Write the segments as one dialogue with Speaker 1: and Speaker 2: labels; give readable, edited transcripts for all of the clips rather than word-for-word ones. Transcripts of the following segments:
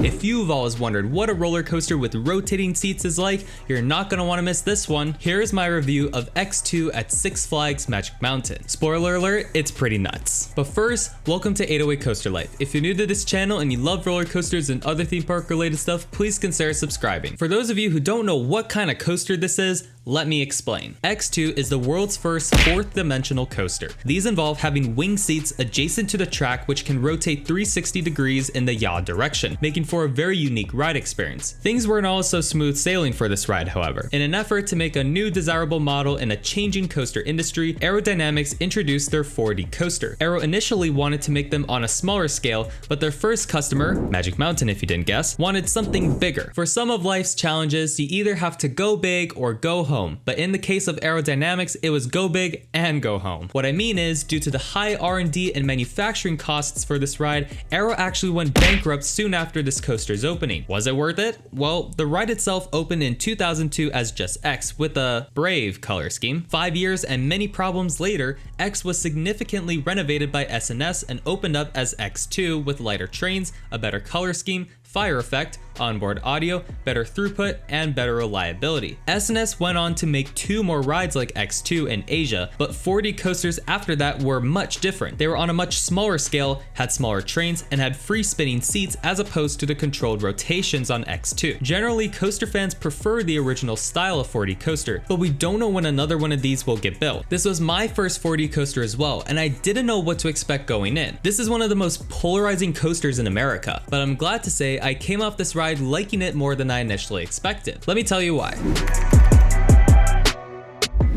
Speaker 1: If you've always wondered what a roller coaster with rotating seats is like, you're not gonna wanna miss this one. Here's my review of X2 at Six Flags Magic Mountain. Spoiler alert, it's pretty nuts. But first, welcome to 808 Coaster Life. If you're new to this channel and you love roller coasters and other theme park related stuff, please consider subscribing. For those of you who don't know what kind of coaster this is, let me explain. X2 is the world's first fourth dimensional coaster. These involve having wing seats adjacent to the track which can rotate 360 degrees in the yaw direction, making for a very unique ride experience. Things weren't always so smooth sailing for this ride, however. In an effort to make a new desirable model in a changing coaster industry, Aerodynamics introduced their 4D coaster. Aero initially wanted to make them on a smaller scale, but their first customer, Magic Mountain if you didn't guess, wanted something bigger. For some of life's challenges, you either have to go big or go home, but in the case of Aerodynamics, it was go big and go home. What I mean is, due to the high R&D and manufacturing costs for this ride, Aero actually went bankrupt soon after this coaster's opening. Was it worth it? Well, the ride itself opened in 2002 as just X with a brave color scheme. 5 years and many problems later, X was significantly renovated by S&S and opened up as X2 with lighter trains, a better color scheme, fire effect, onboard audio, better throughput, and better reliability. S&S went on to make 2 more rides like X2 in Asia, but 4D coasters after that were much different. They were on a much smaller scale, had smaller trains, and had free spinning seats as opposed to the controlled rotations on X2. Generally, coaster fans prefer the original style of 4D coaster, but we don't know when another one of these will get built. This was my first 4D coaster as well, and I didn't know what to expect going in. This is one of the most polarizing coasters in America, but I'm glad to say I came off this ride liking it more than I initially expected. Let me tell you why.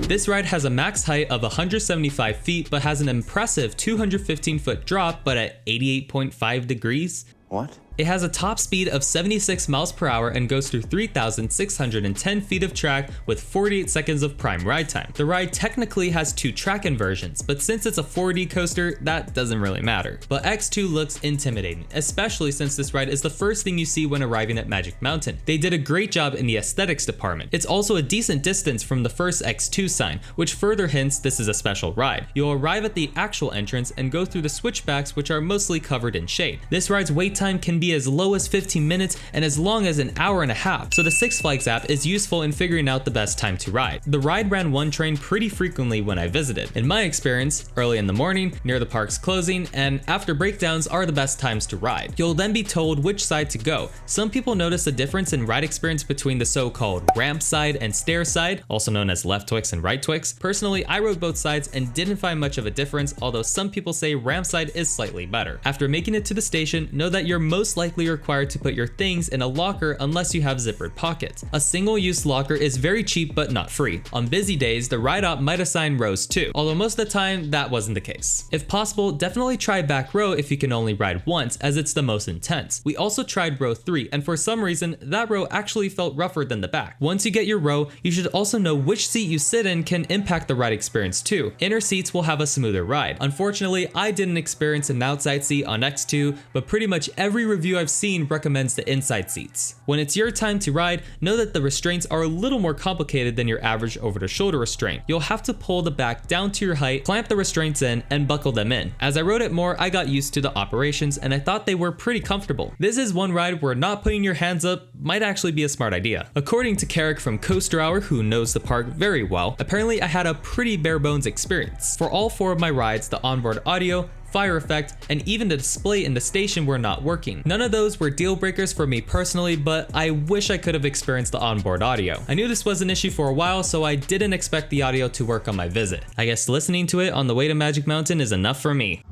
Speaker 1: This ride has a max height of 175 feet, but has an impressive 215-foot drop, but at 88.5 degrees.
Speaker 2: What?
Speaker 1: It has a top speed of 76 miles per hour and goes through 3,610 feet of track with 48 seconds of prime ride time. The ride technically has 2 track inversions, but since it's a 4D coaster, that doesn't really matter. But X2 looks intimidating, especially since this ride is the first thing you see when arriving at Magic Mountain. They did a great job in the aesthetics department. It's also a decent distance from the first X2 sign, which further hints this is a special ride. You'll arrive at the actual entrance and go through the switchbacks, which are mostly covered in shade. This ride's wait time can be as low as 15 minutes and as long as an hour and a half, so the Six Flags app is useful in figuring out the best time to ride. The ride ran one train pretty frequently when I visited. In my experience, early in the morning, near the park's closing, and after breakdowns are the best times to ride. You'll then be told which side to go. Some people notice a difference in ride experience between the so-called ramp side and stair side, also known as left Twix and right Twix. Personally, I rode both sides and didn't find much of a difference, although some people say ramp side is slightly better. After making it to the station, know that you're most likely required to put your things in a locker unless you have zippered pockets. A single-use locker is very cheap but not free. On busy days, the ride op might assign rows too, although most of the time that wasn't the case. If possible, definitely try back row if you can only ride once, as it's the most intense. We also tried row 3, and for some reason, that row actually felt rougher than the back. Once you get your row, you should also know which seat you sit in can impact the ride experience too. Inner seats will have a smoother ride. Unfortunately, I didn't experience an outside seat on X2, but pretty much every review I've seen recommends the inside seats. When it's your time to ride, know that the restraints are a little more complicated than your average over-the-shoulder restraint. You'll have to pull the back down to your height, clamp the restraints in, and buckle them in. As I rode it more, I got used to the operations and I thought they were pretty comfortable. This is one ride where not putting your hands up might actually be a smart idea. According to Carrick from Coaster Hour, who knows the park very well, apparently I had a pretty bare bones experience. For all 4 of my rides, the onboard audio, fire effect, and even the display in the station were not working. None of those were deal breakers for me personally, but I wish I could have experienced the onboard audio. I knew this was an issue for a while, so I didn't expect the audio to work on my visit. I guess listening to it on the way to Magic Mountain is enough for me.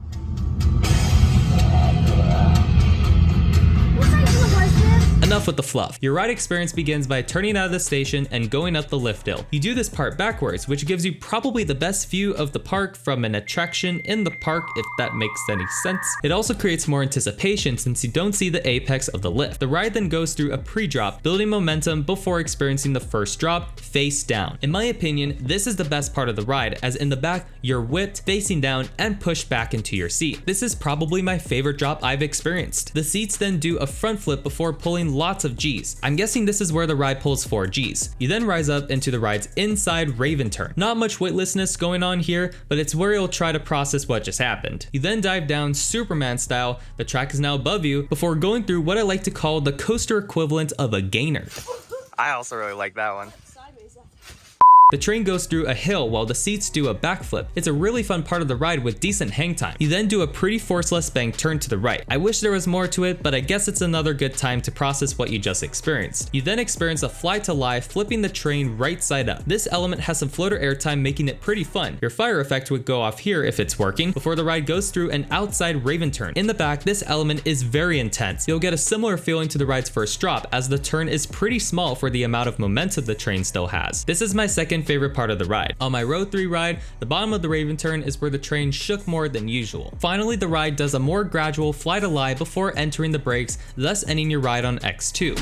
Speaker 1: Enough with the fluff. Your ride experience begins by turning out of the station and going up the lift hill. You do this part backwards, which gives you probably the best view of the park from an attraction in the park, if that makes any sense. It also creates more anticipation since you don't see the apex of the lift. The ride then goes through a pre-drop, building momentum before experiencing the first drop, face down. In my opinion, this is the best part of the ride, as in the back, you're whipped, facing down, and pushed back into your seat. This is probably my favorite drop I've experienced. The seats then do a front flip before pulling lots of G's. I'm guessing this is where the ride pulls 4 G's. You then rise up into the ride's inside Raven turn. Not much weightlessness going on here, but it's where you'll try to process what just happened. You then dive down Superman style, the track is now above you, before going through what I like to call the coaster equivalent of a gainer.
Speaker 2: I also really like that one.
Speaker 1: The train goes through a hill while the seats do a backflip. It's a really fun part of the ride with decent hang time. You then do a pretty forceless bank turn to the right. I wish there was more to it, but I guess it's another good time to process what you just experienced. You then experience a fly to live, flipping the train right side up. This element has some floater airtime, making it pretty fun. Your fire effect would go off here if it's working, before the ride goes through an outside Raven turn. In the back, this element is very intense. You'll get a similar feeling to the ride's first drop, as the turn is pretty small for the amount of momentum the train still has. This is my second favorite part of the ride. On my Road 3 ride, the bottom of the Raven turn is where the train shook more than usual. Finally, the ride does a more gradual fly to lie before entering the brakes, thus ending your ride on X2.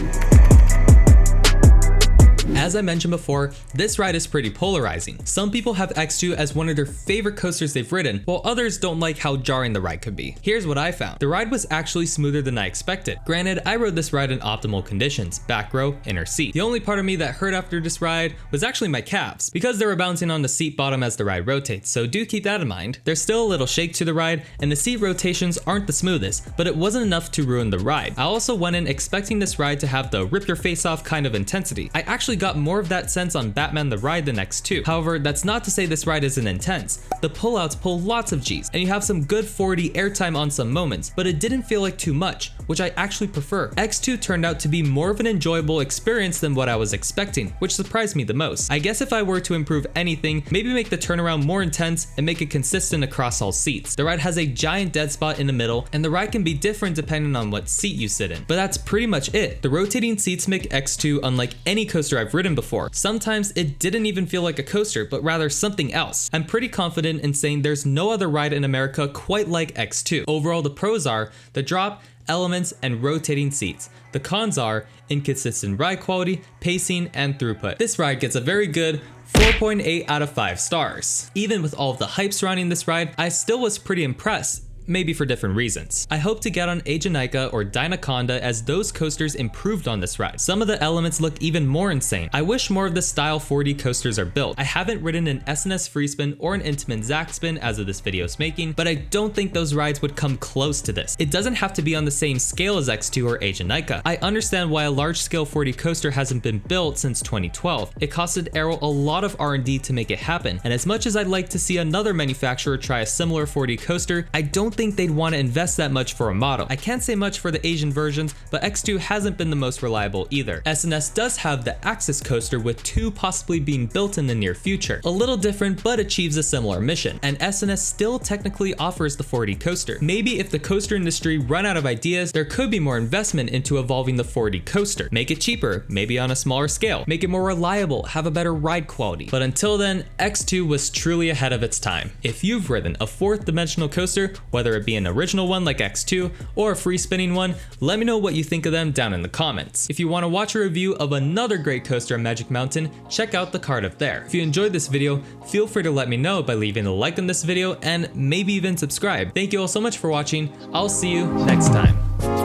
Speaker 1: As I mentioned before, this ride is pretty polarizing. Some people have X2 as one of their favorite coasters they've ridden, while others don't like how jarring the ride could be. Here's what I found. The ride was actually smoother than I expected. Granted, I rode this ride in optimal conditions, back row, inner seat. The only part of me that hurt after this ride was actually my calves, because they were bouncing on the seat bottom as the ride rotates, so do keep that in mind. There's still a little shake to the ride, and the seat rotations aren't the smoothest, but it wasn't enough to ruin the ride. I also went in expecting this ride to have the rip your face off kind of intensity. I actually got more of that sense on Batman the Ride than X2. However, that's not to say this ride isn't intense. The pullouts pull lots of G's, and you have some good 4D airtime on some moments, but it didn't feel like too much, which I actually prefer. X2 turned out to be more of an enjoyable experience than what I was expecting, which surprised me the most. I guess if I were to improve anything, maybe make the turnaround more intense and make it consistent across all seats. The ride has a giant dead spot in the middle, and the ride can be different depending on what seat you sit in. But that's pretty much it. The rotating seats make X2 unlike any coaster I've ridden before. Sometimes it didn't even feel like a coaster, but rather something else. I'm pretty confident in saying there's no other ride in America quite like X2. Overall, the pros are the drop, elements, and rotating seats. The cons are inconsistent ride quality, pacing, and throughput. This ride gets a very good 4.8 out of 5 stars. Even with all of the hype surrounding this ride, I still was pretty impressed. Maybe for different reasons. I hope to get on Ajanica or Dynaconda as those coasters improved on this ride. Some of the elements look even more insane. I wish more of this style 4D coasters are built. I haven't ridden an SNS Freespin or an Intamin Zack Spin as of this video's making, but I don't think those rides would come close to this. It doesn't have to be on the same scale as X2 or Ajanica. I understand why a large scale 4D coaster hasn't been built since 2012. It costed Arrow a lot of R&D to make it happen, and as much as I'd like to see another manufacturer try a similar 4D coaster, I don't think they'd want to invest that much for a model. I can't say much for the Asian versions, but X2 hasn't been the most reliable either. SNS does have the Axis coaster with 2 possibly being built in the near future. A little different, but achieves a similar mission. And SNS still technically offers the 4D coaster. Maybe if the coaster industry run out of ideas, there could be more investment into evolving the 4D coaster. Make it cheaper, maybe on a smaller scale. Make it more reliable, have a better ride quality. But until then, X2 was truly ahead of its time. If you've ridden a 4th dimensional coaster, whether it be an original one like X2 or a free spinning one, let me know what you think of them down in the comments. If you want to watch a review of another great coaster on Magic Mountain, check out the card up there. If you enjoyed this video, feel free to let me know by leaving a like on this video and maybe even subscribe. Thank you all so much for watching. I'll see you next time.